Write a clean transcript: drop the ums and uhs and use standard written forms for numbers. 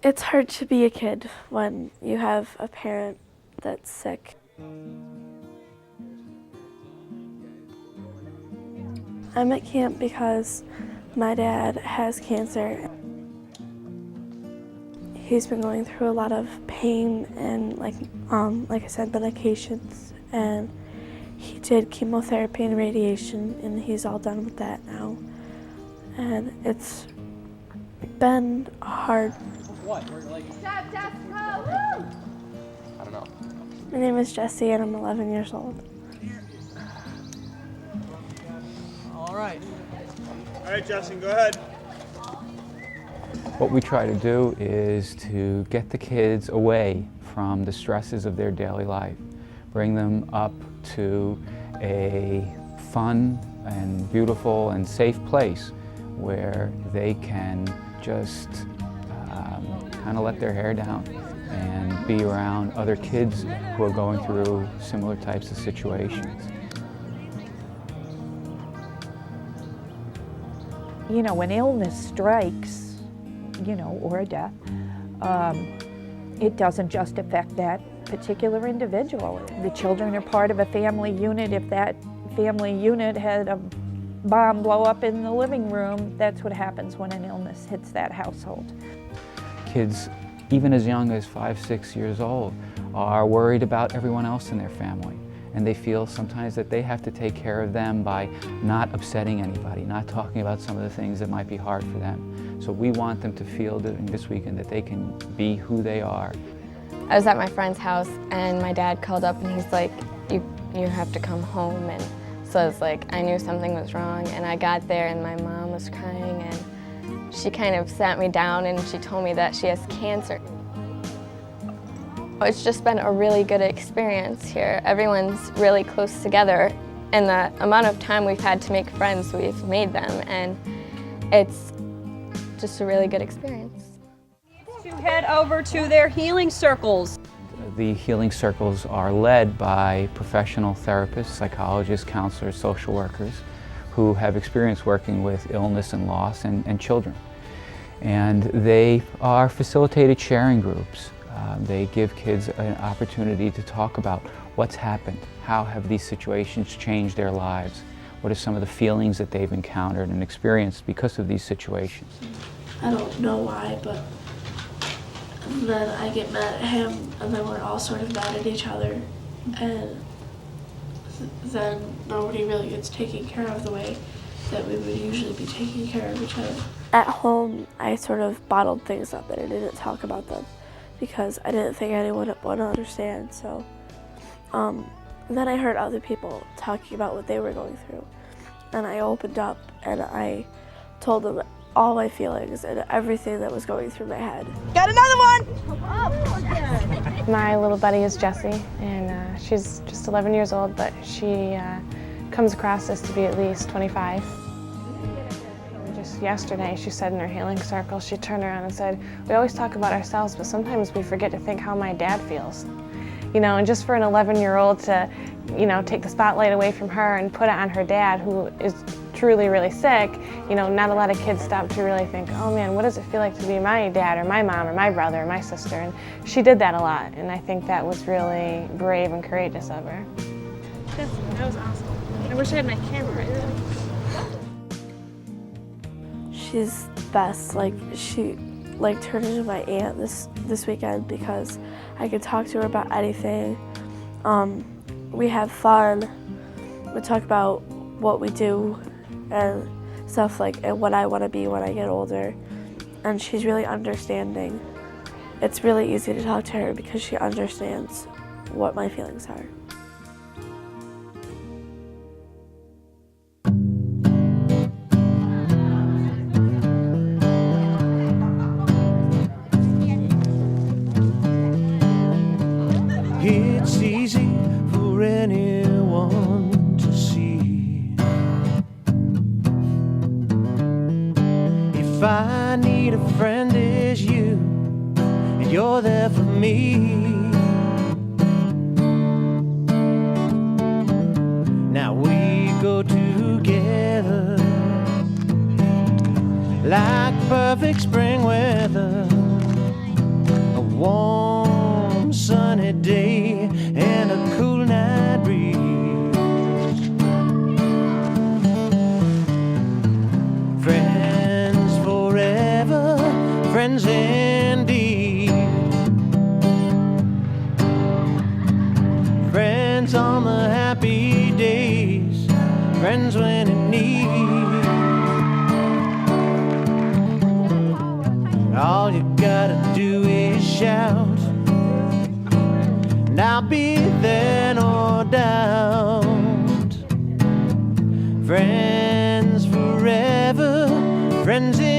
It's hard to be a kid when you have a parent that's sick. I'm at camp because my dad has cancer. He's been going through a lot of pain and like I said, medications, and he did chemotherapy and radiation, and he's all done with that now. And it's been hard. What? Stop, Jessica! Woo! I don't know. My name is Jessie, and I'm 11 years old. All right. All right, Justin, go ahead. What we try to do is to get the kids away from the stresses of their daily life, bring them up to a fun and beautiful and safe place where they can just kind of let their hair down and be around other kids who are going through similar types of situations. You know, when illness strikes, you know, or a death, it doesn't just affect that particular individual. The children are part of a family unit. If that family unit had a bomb blow up in the living room, that's what happens when an illness hits that household. Kids, even as young as 5, 6 years old, are worried about everyone else in their family. And they feel sometimes that they have to take care of them by not upsetting anybody, not talking about some of the things that might be hard for them. So we want them to feel during this weekend that they can be who they are. I was at my friend's house and my dad called up and he's like, you have to come home. And so it's like, I knew something was wrong, and I got there and my mom was crying, and she kind of sat me down and she told me that she has cancer. It's just been a really good experience here. Everyone's really close together, and the amount of time we've had to make friends, we've made them, and it's just a really good experience. To head over to their healing circles. The healing circles are led by professional therapists, psychologists, counselors, social workers who have experience working with illness and loss and children. And they are facilitated sharing groups. They give kids an opportunity to talk about what's happened, how have these situations changed their lives, what are some of the feelings that they've encountered and experienced because of these situations. I don't know why, but then I get mad at him, and then we're all sort of mad at each other, and then nobody really gets taken care of the way that we would usually be taking care of each other. At home, I sort of bottled things up and I didn't talk about them because I didn't think anyone would understand. So then I heard other people talking about what they were going through, and I opened up and I told them all my feelings and everything that was going through my head. Got another one! My little buddy is Jessie, and she's just 11 years old, but she comes across as to be at least 25. Just yesterday, she said in her healing circle, she turned around and said, "We always talk about ourselves, but sometimes we forget to think how my dad feels." You know, and just for an 11-year-old to, you know, take the spotlight away from her and put it on her dad, who is truly really sick, you know, not a lot of kids stop to really think, oh man, what does it feel like to be my dad or my mom or my brother or my sister? And she did that a lot, and I think that was really brave and courageous of her. That was awesome. I wish I had my camera right there. She's the best. Like, she turned into my aunt this weekend because I could talk to her about anything. We have fun. We talk about what we do and stuff like, and what I want to be when I get older. And she's really understanding. It's really easy to talk to her because she understands what my feelings are. It's easy for anyone to see. If I need a friend, it's you, and you're there for me. Now we go together like perfect spring weather. friends indeed. Friends on the happy days, friends when in need. All you gotta do is shout, and I'll be there, no doubt. Friends forever, friends in